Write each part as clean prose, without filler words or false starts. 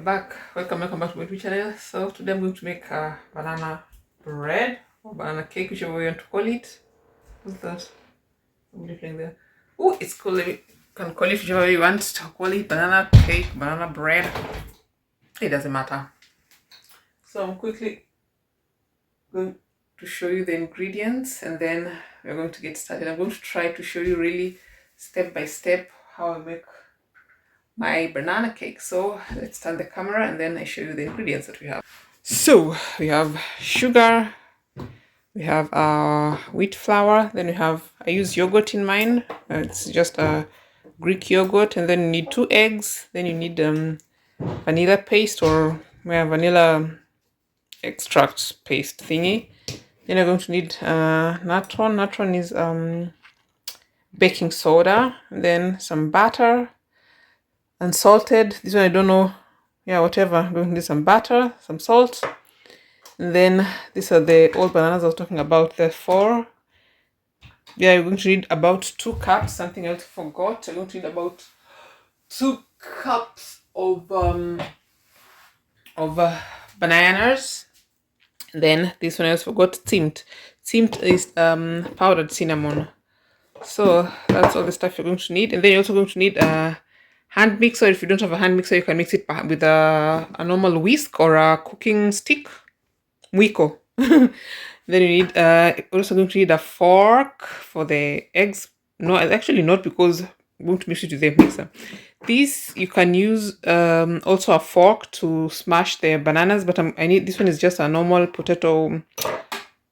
Back. Welcome back to my YouTube channel. So today I'm going to make a banana bread or banana cake, whichever way you want to call it. What's that? I'm playing there. Oh, it's cool. You can call it whichever way you want to call it. Banana cake, banana bread. It doesn't matter. So I'm quickly going to show you the ingredients and then we're going to get started. I'm going to try to show you really step by step how I make my banana cake. So let's turn the camera and then I show you the ingredients that we have. So we have sugar, we have wheat flour, then we have, I use yogurt in mine, it's just a Greek yogurt, and then you need 2 eggs, then you need vanilla paste or vanilla extract paste thingy. Then you're going to need natron. Natron is baking soda, and then some butter, unsalted. This one I don't know. Yeah, whatever. I'm going to need some butter, some salt. And then these are the old bananas I was talking about. The 4. Yeah, you're going to need about 2 cups. Something else I forgot. I'm going to need about 2 cups of bananas. And then this one I also forgot, temp. Temp is powdered cinnamon. So that's all the stuff you're going to need. And then you're also going to need a hand mixer. If you don't have a hand mixer, you can mix it with a normal whisk or a cooking stick. Wiko. Then you need also going to need a fork for the eggs. No, actually not, because I'm going to mix it with the mixer. This you can use also a fork to smash the bananas, but I need, this one is just a normal potato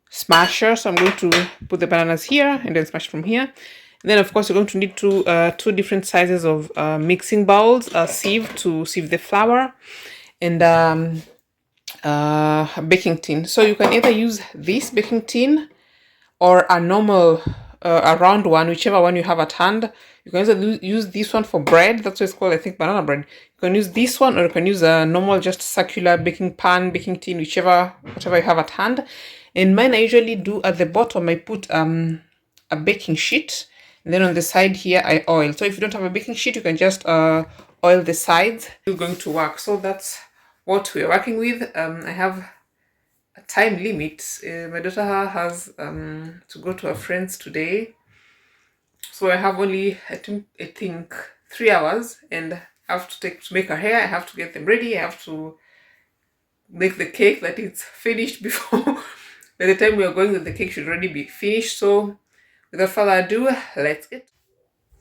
smasher. So I'm going to put the bananas here and then smash from here. And then of course you're going to need two different sizes of mixing bowls, a sieve to sieve the flour, and a baking tin. So you can either use this baking tin or a normal a round one, whichever one you have at hand. You can either use this one for bread. That's what it's called, I think, banana bread. You can use this one, or you can use a normal just circular baking pan, baking tin, whatever you have at hand. And mine I usually do at the bottom, I put a baking sheet, and then on the side here I oil. So if you don't have a baking sheet, you can just oil the sides. It's going to work. So that's what we're working with. I have a time limit. My daughter has to go to her friends today, so I have only I think 3 hours, and I have to make her hair. I have to get them ready. I have to make the cake that it's finished before by the time we are going, that the cake should already be finished. So without further ado, let's get.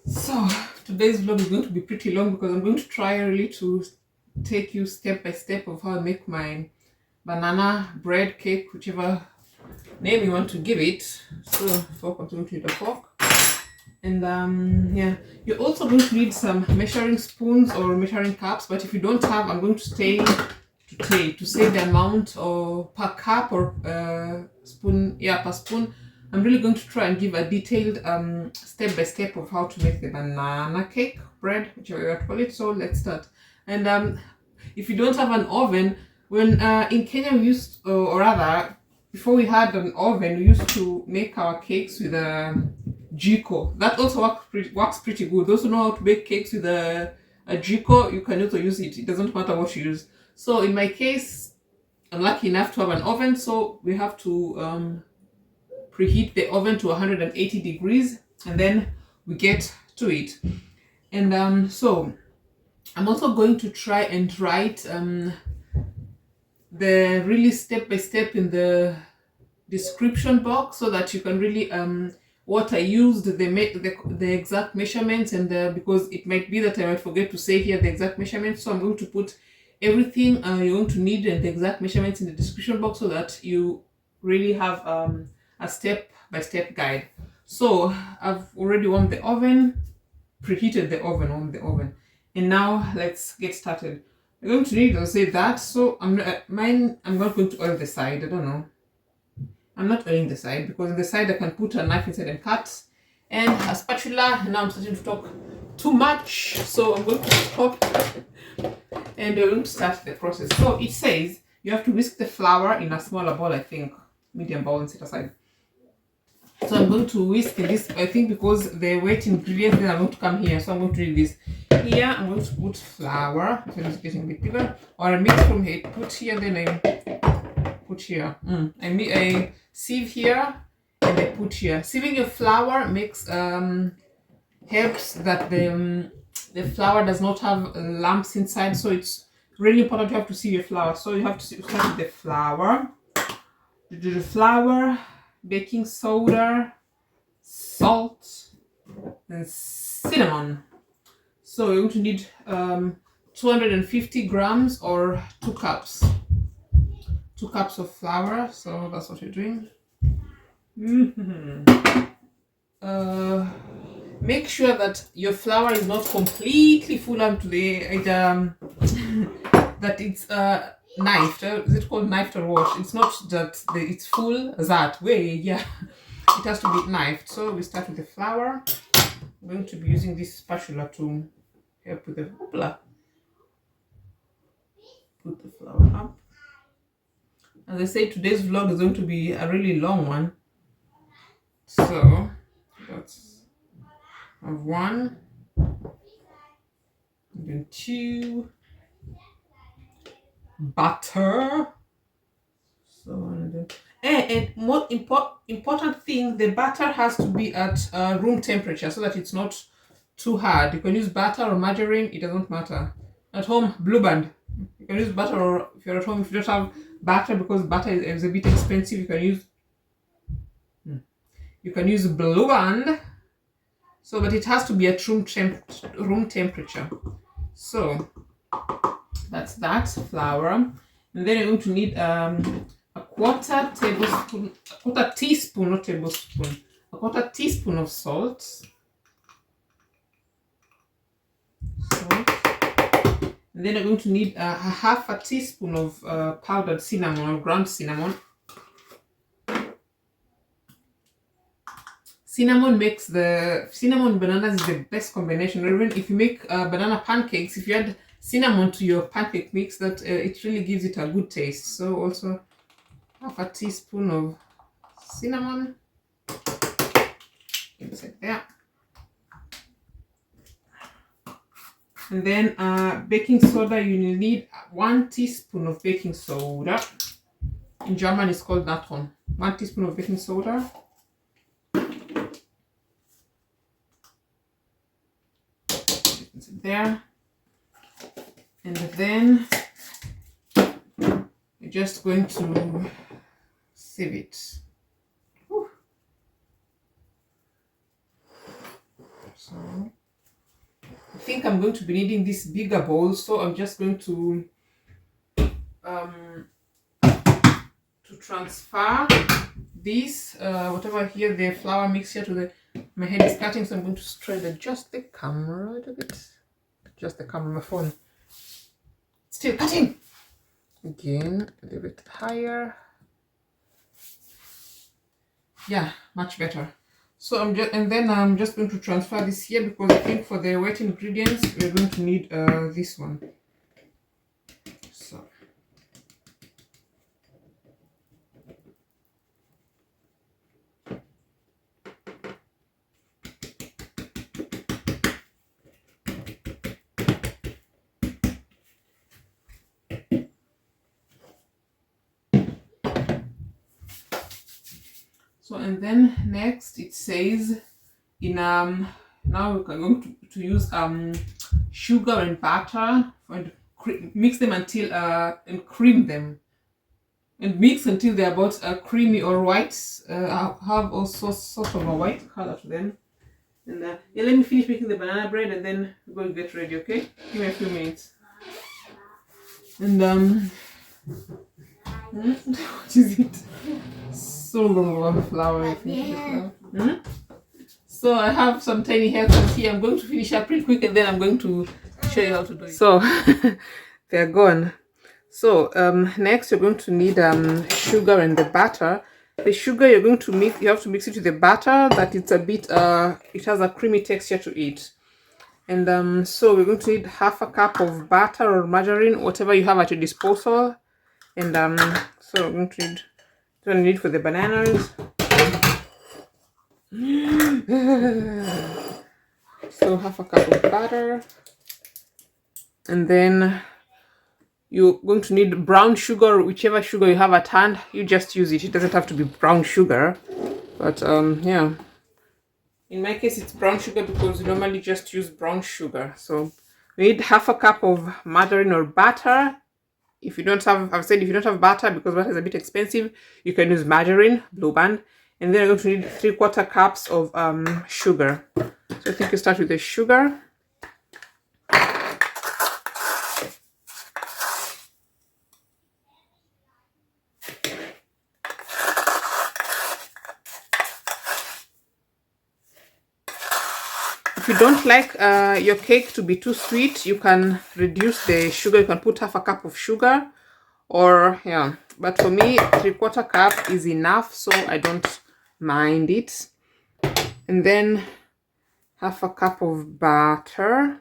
So today's vlog is going to be pretty long because I'm going to try really to take you step by step of how I make my banana bread cake, whichever name you want to give it. So fork, I'm going to need a fork. And yeah, you're also going to need some measuring spoons or measuring cups, but if you don't have, I'm going to say the amount or per cup or spoon, yeah, per spoon. I'm really going to try and give a detailed step by step of how to make the banana cake bread, whichever you want to call it. So let's start. And if you don't have an oven, when in Kenya we used, or rather, before we had an oven, we used to make our cakes with a jiko. That also works pretty good. Those who know how to bake cakes with a jiko, you can also use it. It doesn't matter what you use. So in my case, I'm lucky enough to have an oven, so we have to preheat the oven to 180 degrees, and then we get to it. And so I'm also going to try and write the really step by step in the description box, so that you can really what I used, the exact measurements, and because it might be that I might forget to say here the exact measurements. So I'm going to put everything you're going to need and the exact measurements in the description box, so that you really have a step by step guide. So I've already warmed the oven, preheated the oven, warmed the oven, and now let's get started. We're going to need, I'll say that. So I'm not going to oil the side. I don't know. I'm not oiling the side because on the side I can put a knife inside and cut, and a spatula. Now I'm starting to talk too much, so I'm going to stop and we're going to start the process. So it says you have to whisk the flour in a smaller bowl, I think medium bowl, and set aside. So I'm going to whisk this, I think, because the wet ingredients then are going to come here. So I'm going to do this. Here I'm going to put flour, so it's getting a bit bigger. Or I mix from here, put here, then I put here. I sieve here and I put here. Sieving your flour makes helps that the flour does not have lumps inside, so it's really important to have to sieve your flour. So you have to start with the flour. You do the flour, baking soda, salt, and cinnamon. So you're going to need 250 grams or 2 cups. 2 cups of flour, so that's what you're doing. Make sure that your flour is not completely full up to the that it's knifed. Is it called knifed or washed? It's not that it's full that way. Yeah, it has to be knifed. So we start with the flour. I'm going to be using this spatula to help with the hoopla. Put the flour up. As I said, today's vlog is going to be a really long one. So that's of 1, and then 2, butter. So and more important thing, the butter has to be at room temperature so that it's not too hard. You can use butter or margarine, it doesn't matter. At home, Blue Band. You can use butter, or if you're at home, if you don't have butter, because butter is a bit expensive, you can use Blue Band. So, but it has to be at room temperature. So that's that flour, and then you're going to need a quarter teaspoon of salt. And then you're going to need a half a teaspoon of powdered cinnamon or ground cinnamon. Cinnamon bananas is the best combination. Or even if you make banana pancakes, if you add cinnamon to your pancake mix, that it really gives it a good taste. So also half a teaspoon of cinnamon. Just like that. And then baking soda, you need 1 teaspoon of baking soda. In German it's called Natron. 1 teaspoon of baking soda. There, and then you're just going to sieve it. Whew. So I think I'm going to be needing this bigger bowl, so I'm just going to transfer this whatever here, the flour mix here, to the my head is cutting, so I'm going to try to adjust the camera a little bit. Just the camera on my phone. Still cutting. Again, a little bit higher. Yeah, much better. So I'm just going to transfer this here, because I think for the wet ingredients we're going to need this one. So and then next it says in now we're going to use sugar and butter and mix them until and cream them, and mix until they're about creamy or white, have also sort of a white color to them. And yeah, let me finish making the banana bread and then we're going to get ready. Okay, give me a few minutes. And what is it? So long flour. So I have some tiny helpers here. I'm going to finish up pretty quick and then I'm going to show you how to do it. So they're gone. So next you're going to need sugar and the butter. The sugar you're going to mix, you have to mix it with the butter, that it's a bit it has a creamy texture to it. And so we're going to need half a cup of butter or margarine, whatever you have at your disposal. And so we're going to need for the bananas. So half a cup of butter, and then you're going to need brown sugar, whichever sugar you have at hand. You just use it. It doesn't have to be brown sugar, but yeah. In my case, it's brown sugar because we normally just use brown sugar. So we need half a cup of margarine or butter. If you don't have, I've said if you don't have butter, because butter is a bit expensive, you can use margarine, Blue Band. And then I'm going to need 3/4 cups of sugar. So I think you start with the sugar. If you don't like your cake to be too sweet, you can reduce the sugar. You can put half a cup of sugar, or yeah. But for me, 3/4 cup is enough, so I don't mind it. And then half a cup of butter,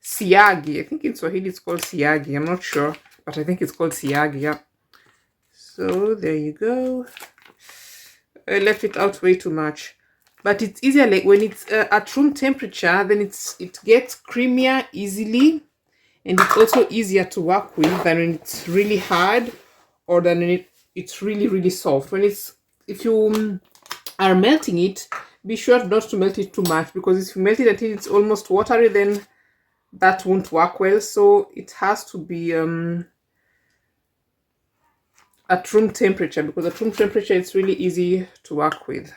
siagi. I think in Swahili it's called siagi. I'm not sure, but I think it's called siagi. Yeah. So there you go. I left it out way too much, but it's easier like when it's at room temperature. Then it gets creamier easily, and it's also easier to work with than when it's really hard, or than when it's really soft. When it's, if you are melting it, be sure not to melt it too much, because if you melt it until it's almost watery, then that won't work well. So it has to be at room temperature, because at room temperature it's really easy to work with.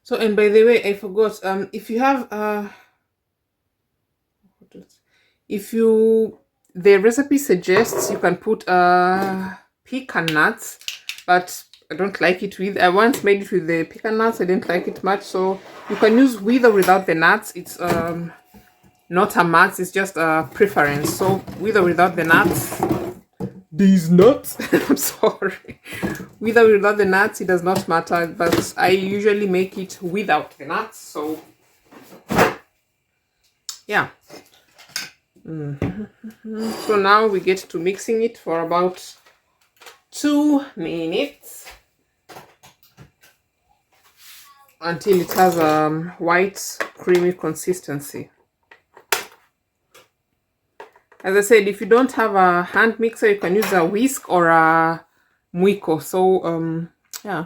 So, and by the way, I forgot, if you have the recipe suggests you can put pecan nuts, but I don't like it with. I once made it with the pecan nuts. I didn't like it much, so you can use with or without the nuts. It's not a must, it's just a preference. So with or without the nuts, these nuts, I'm sorry, with or without the nuts, it does not matter, but I usually make it without the nuts. So yeah. So now we get to mixing it for about 2 minutes until it has a white creamy consistency. As I said, if you don't have a hand mixer, you can use a whisk or a mwiko. So yeah.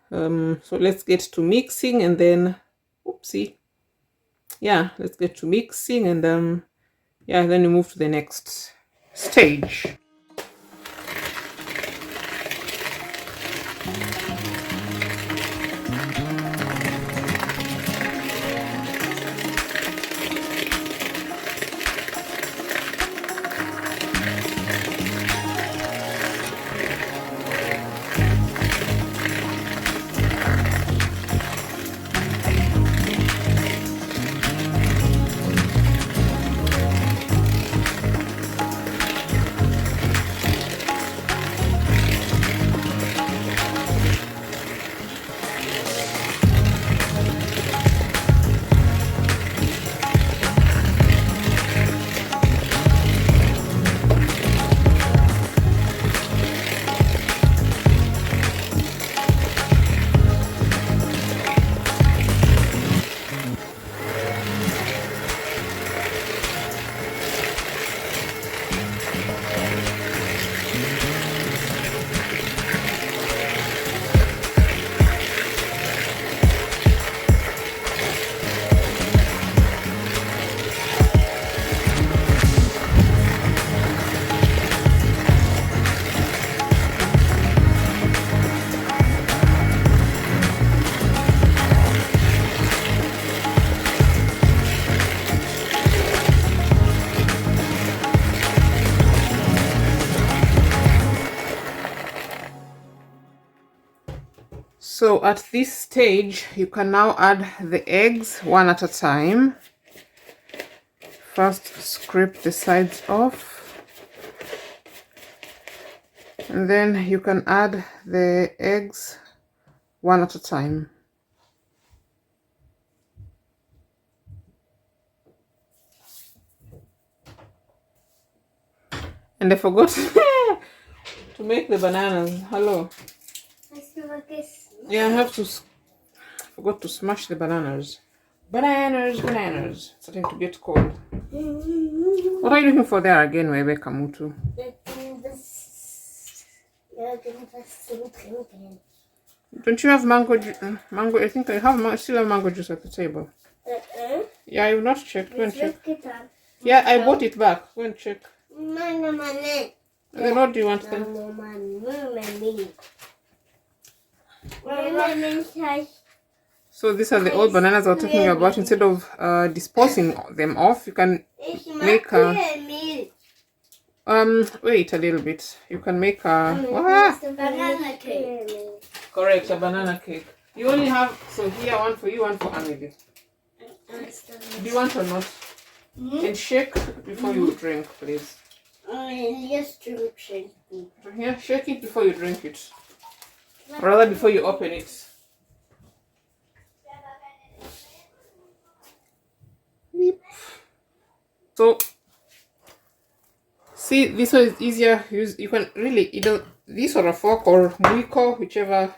So let's get to mixing, and then oopsie. Yeah, let's get to mixing, and yeah, then we move to the next stage. So at this stage, you can now add the eggs one at a time. First, scrape the sides off, and then you can add the eggs one at a time. And I forgot to make the bananas. Hello. Yeah, I have to. Forgot to smash the bananas. Bananas. It's starting to get cold. What are you looking for there again, Rebecca Mutu? Don't you have mango? Mango? I think I have. Still have mango juice at the table. Yeah, I've not checked. Go and check. Yeah, I bought it back. Go and check. Then what do you want then? So these are the old bananas I was talking about. Instead of disposing them off, you can make a wait a little bit. You can make a banana cake. Correct, a banana cake. You only have here one for you, one for Amelie. Do you want or not? And shake before you drink, please. Yes, drink shake. Yeah, shake it before you drink it. Or rather, before you open it. Yep. So, see, this one is easier. You can really either this or a fork or muiko, whichever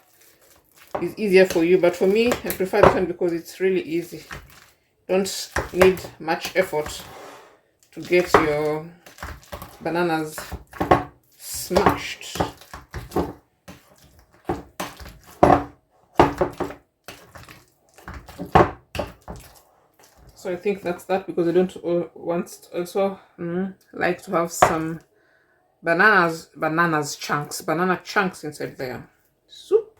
is easier for you. But for me, I prefer this one because it's really easy. Don't need much effort to get your bananas smashed. So I think that's that, because I don't want also like to have some banana chunks inside there. Soup.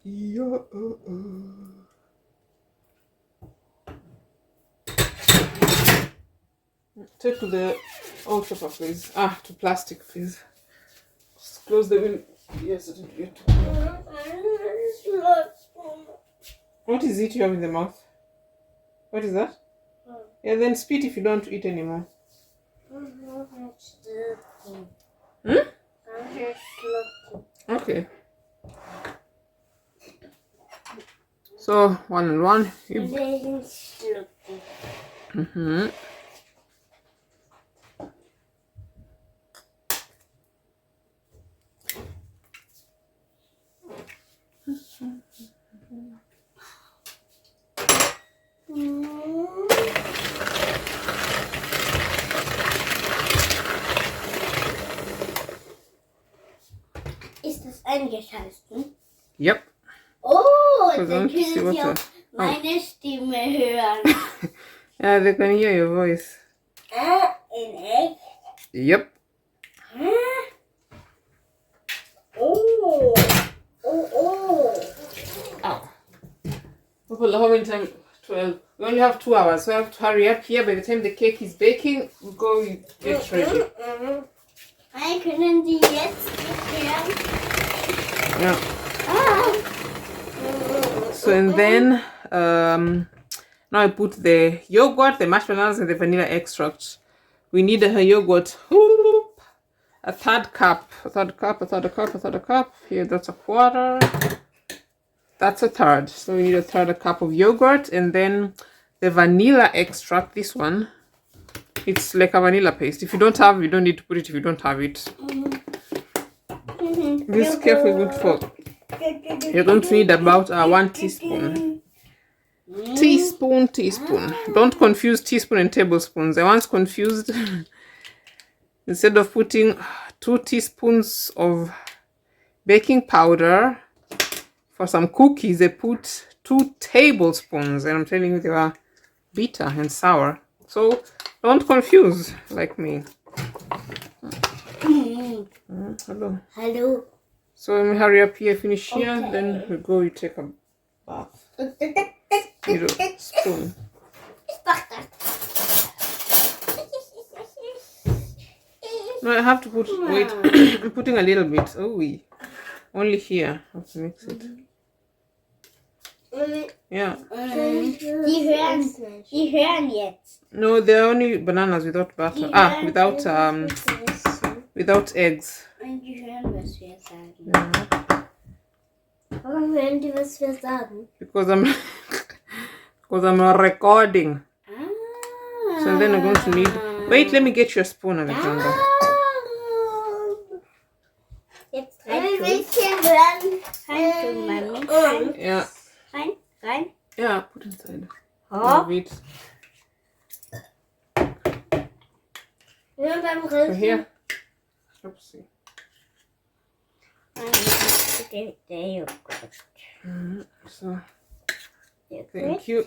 Yeah. Take to the old paper, please. To plastic, please. Just close the window. Yes, it is. What is it you have in the mouth? What is that? Yeah, then spit if you don't eat anymore. Okay. So 1 and 1. Ist das eingeschaltet? Yep. Oh, dann können Sie auch meine Stimme hören. Yeah, they can hear your voice. An egg? Yep. Oh. Ow. How many times? 12. We only have 2 hours, so I have to hurry up here. By the time the cake is baking, we'll go get ready. Können Sie jetzt hören? Yeah. So, and then now I put the yogurt, the mashed bananas, and the vanilla extract. We need a yogurt, a third cup. Here, that's a quarter. That's a third. So we need a third cup of yogurt, and then the vanilla extract. This one, it's like a vanilla paste. If you don't have, you don't need to put it. If you don't have it, this carefully good for. You're going to need about 1 teaspoon. Teaspoon. Don't confuse teaspoon and tablespoons. I once confused. Instead of putting 2 teaspoons of baking powder for some cookies, they put 2 tablespoons, and I'm telling you, they were bitter and sour. So don't confuse like me. Hello. So let me hurry up here, finish here, then we go, you take a bath. Little spoon. No, I have to put, wait, I'm putting a little bit. Oh, Only here. I have to mix it. Yeah. Die hören jetzt. No, they're only bananas without butter. Without eggs. Und die hören, was wir sagen. Yeah. Warum hören die, was wir sagen? Because I'm recording. So then I'm going to need. Wait, let me get you a spoon, Alexander. Jetzt rein tun. Rein tun, Mami. Yeah. Rein. Yeah, put inside. Oh. Wait. Ja, beim So Rücken. here. Oopsie. Der Joghurt. So Joghurt. thank you.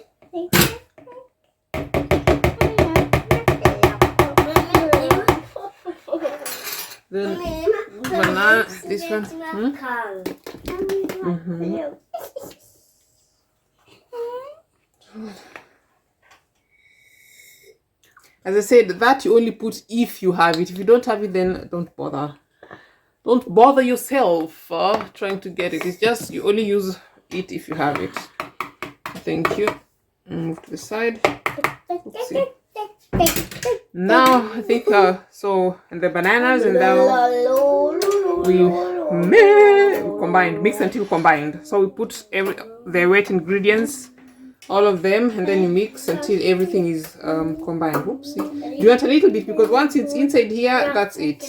Then banana. This one. As I said, that you only put if you have it. If you don't have it, then don't bother. Don't bother yourself trying to get it. It's just you only use it if you have it. Thank you. Move to the side. Oopsie. Now I think so. And the bananas and now we combined, mix until combined. So we put the wet ingredients, all of them, and then you mix until everything is combined. Oopsie. You want a little bit because once it's inside here, that's it.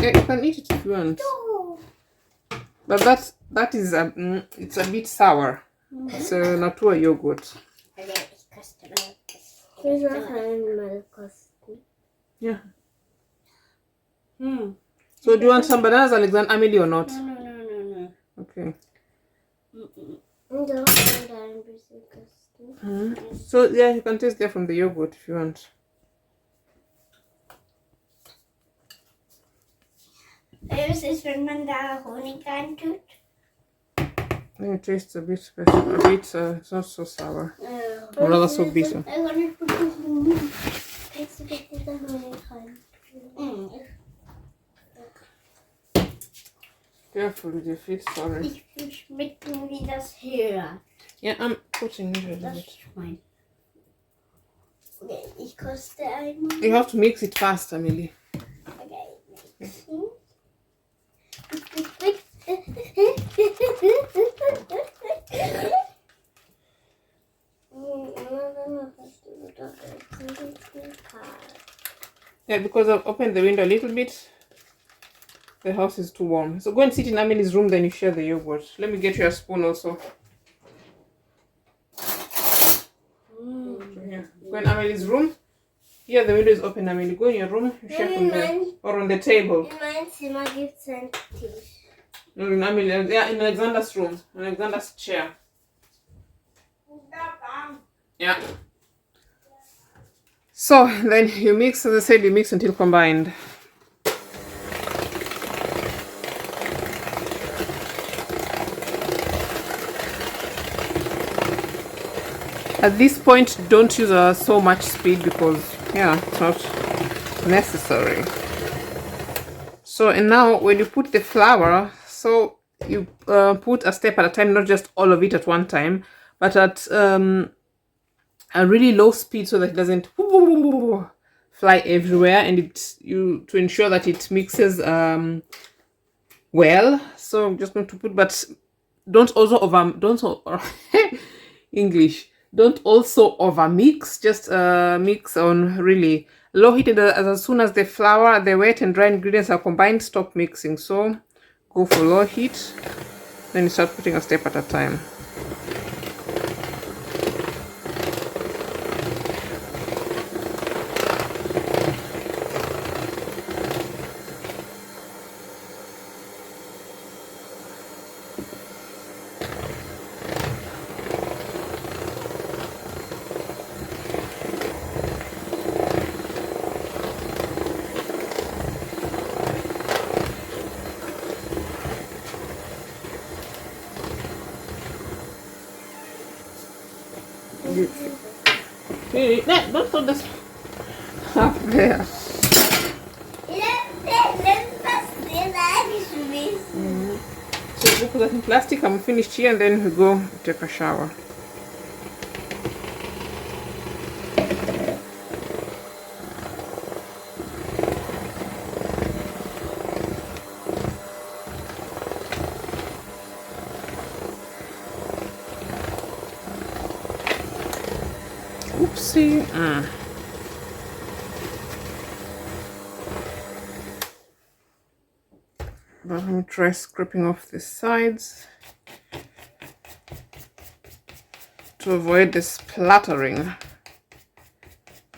Yeah, you can eat it if you want. But that is it's a bit sour. It's a natura yogurt. Yeah. So do you want some bananas, Alexander, Amelie, or not? No. Okay. So yeah, you can taste there from the yogurt if you want. Was ist, wenn man da Honig rein tut? Then it tastes a bit special. A bit, it's not so sour. Or rather so bitter. Careful with your feet, sorry. Ich will schmecken, wie das hier. Yeah, I'm putting it a little Das bit. ist mein. Okay, ich koste einmal. You have to mix it fast, Amelie. Okay, mixen. Yeah, because I've opened the window a little bit. The house is too warm. So go and sit in Amelie's room, then you share the yogurt. Let me get you a spoon also. Yeah. Go in Amelie's room. Here the window is open, Amelie. Go in your room, you share from there. Or on the table. In meinem Zimmer gibt es einen Tisch. No, in Amelie, yeah, in Alexander's room. In Alexander's chair. Yeah. So then you mix, as I said, you mix until combined. At this point, don't use so much speed because, yeah, it's not necessary. So, and now when you put the flour, so you put a step at a time, not just all of it at one time, but at a really low speed so that it doesn't fly everywhere, and to ensure that it mixes well. So I'm just going to put, but don't also English. Don't also over mix. Just mix on really low heat, and as soon as the flour, the wet and dry ingredients are combined, stop mixing. So go for low heat, then you start putting a step at a time. Hey, don't throw this up there. Let's We'll put that in plastic. I'm finished here, and then we go take a shower. Oopsie. But let me try scraping off the sides to avoid the splattering.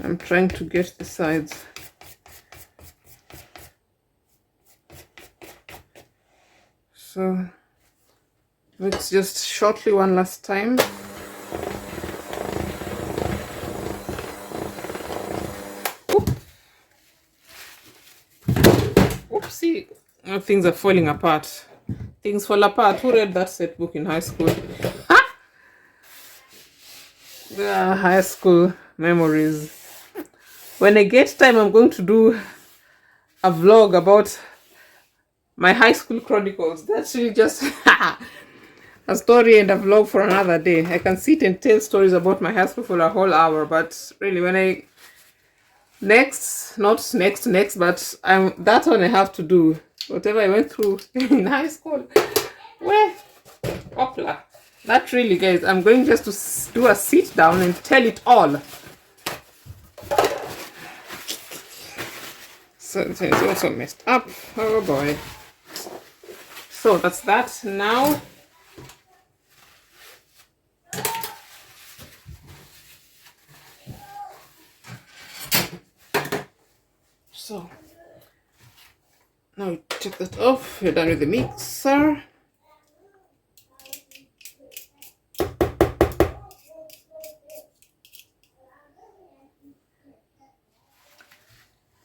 I'm trying to get the sides. So let's just shortly one last time. Oopsie. Oh, things are falling apart. Things fall apart. Who read that set book in high school? High school memories. When I get time, I'm going to do a vlog about my high school chronicles. That's really just a story and a vlog for another day. I can sit and tell stories about my high school for a whole hour, but really when I not next, but that one I have to do. Whatever I went through in high school. Well, opla. That really, guys, I'm going just to do a sit down and tell it all. So it's also messed up. Oh boy. So that's that. Now now you take that off. You're done with the mixer.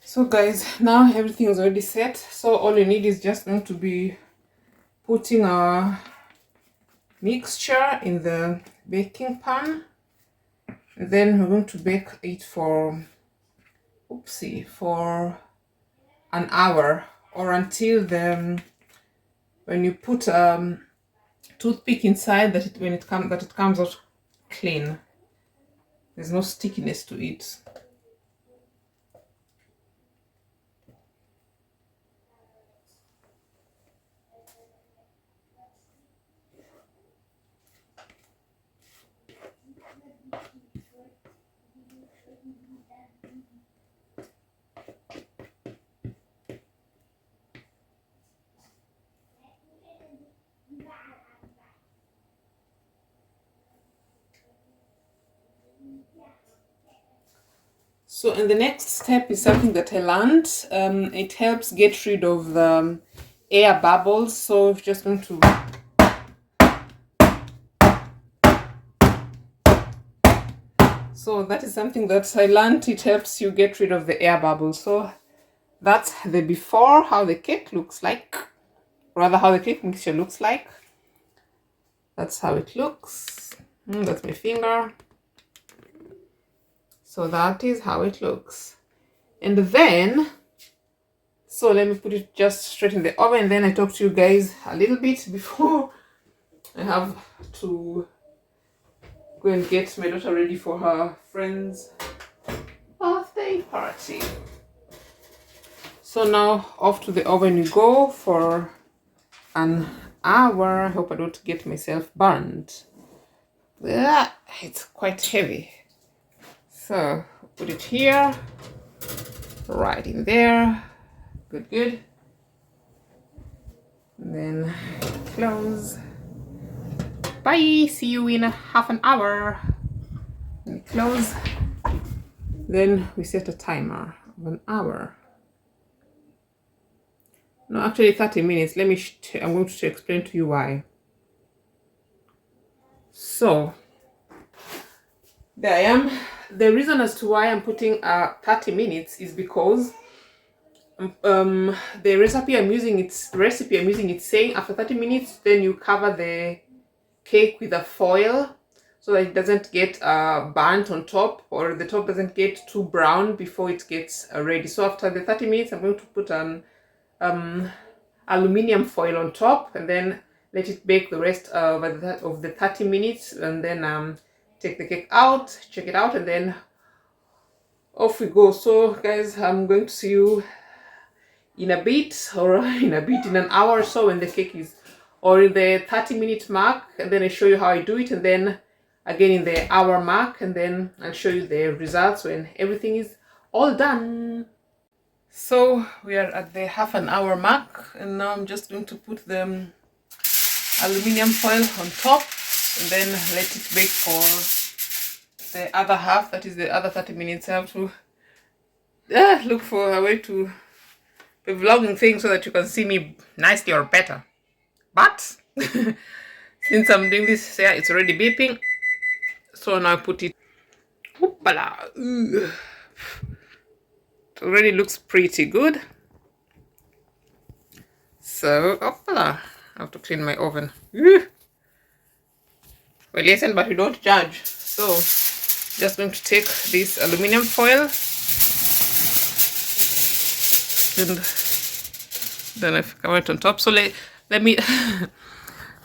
So guys, now everything is already set. So all you need is just going to be putting our mixture in the baking pan. And then we're going to bake it for an hour, or until when you put toothpick inside, that it comes out clean. There's no stickiness to it. So, and the next step is something that I learned. It helps get rid of the air bubbles. So, if you're just going to that is something that I learned. It helps you get rid of the air bubbles. So, that's the before, how the cake looks like. Rather, how the cake mixture looks like. That's how it looks. That's my finger. So that is how it looks. And then, so let me put it just straight in the oven. Then I talk to you guys a little bit before I have to go and get my daughter ready for her friend's birthday party. So now off to the oven we go for an hour. I hope I don't get myself burned. It's quite heavy. So put it here, right in there. Good. And then close. Bye. See you in half an hour. And close. Then we set a timer of an hour. No, actually 30 minutes. I'm going to explain to you why. So there I am. The reason as to why I'm putting 30 minutes is because the recipe I'm using, it's saying after 30 minutes, then you cover the cake with a foil so that it doesn't get burnt on top, or the top doesn't get too brown before it gets ready. So after the 30 minutes, I'm going to put an aluminium foil on top, and then let it bake the rest of the 30 minutes, and then take the cake out, check it out, and then off we go. So guys, I'm going to see you in a bit, or in an hour or so, when the cake is or in the 30-minute mark, and then I show you how I do it, and then again in the hour mark, and then I'll show you the results when everything is all done. So we are at the half an hour mark, and now I'm just going to put the aluminium foil on top, and then let it bake for the other half, that is the other 30 minutes. I have to look for a way to be vlogging things so that you can see me nicely or better. But since I'm doing this, yeah, it's already beeping, so now I put it. Hoopala. It already looks pretty good. So, hoopala. I have to clean my oven. Well, listen, but we don't judge. So, just going to take this aluminum foil, and then I've covered it on top. So let me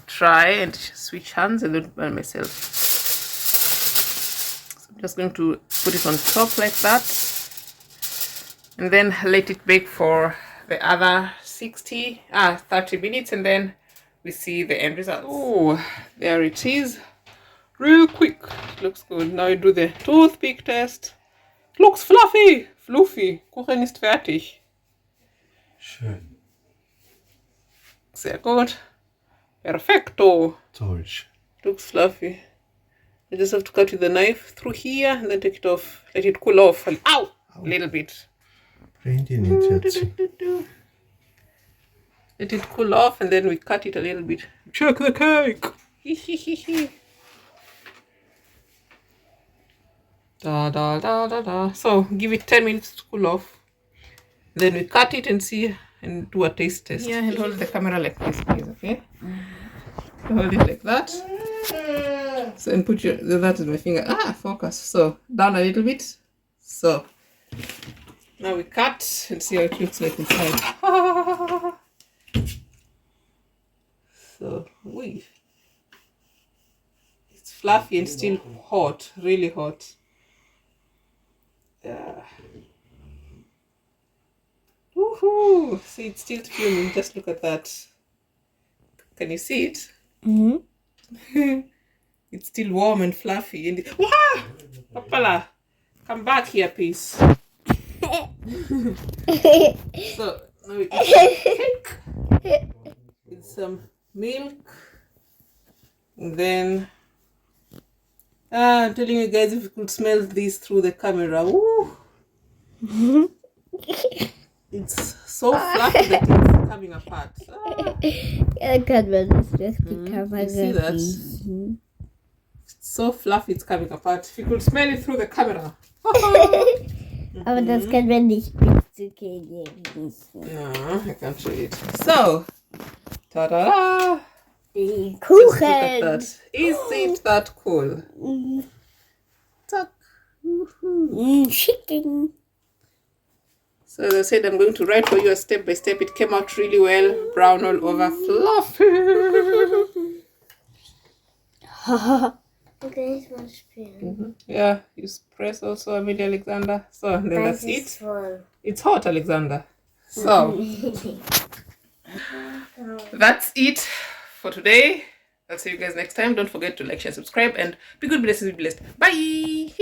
try and switch hands and don't burn myself. So I'm just going to put it on top like that, and then let it bake for the other 30 minutes, and then we see the end result. Oh, there it is. Real quick. It looks good. Now you do the toothpick test. It looks fluffy. Fluffy. Kuchen ist fertig. Schön. Sehr gut. Perfecto. Deutsch. Looks fluffy. You just have to cut with the knife through here and then take it off. Let it cool off. Ow! A little bit. Bring die nicht jetzt. Let it cool off, and then we cut it a little bit. Check the cake. Da da da da da. So give it 10 minutes to cool off. Then we cut it and see and do a taste test. Yeah, and hold the camera like this, please. Okay. Hold it like that. So and put that is my finger. Focus. So down a little bit. So now we cut and see how it looks like inside. So it's fluffy and still hot, really hot. Yeah. Woohoo! See, it's still fuming. Just look at that. Can you see it? Mm-hmm. It's still warm and fluffy. And Papala, come back here, please. So now we get cake with some milk, and then I'm telling you guys, if you could smell this through the camera, woo! It's so fluffy that it's coming apart. You see that? It's so fluffy, it's coming apart. If you could smell it through the camera. Aber das kann man nicht bis zu kriegen. No, I can't show it. So, ta-da! Die Kuchen! That. Is it that cool? Tuck. Chicken. So as I said, I'm going to write for you a step by step. It came out really well. Brown all over, fluffy. Okay, ich muss spielen. Yeah, you press also, Amelia Alexander. So then that's it. It's hot, Alexander. So that's it for today. I'll see you guys next time. Don't forget to like, share, subscribe, and be good, be blessed, be blessed. Bye.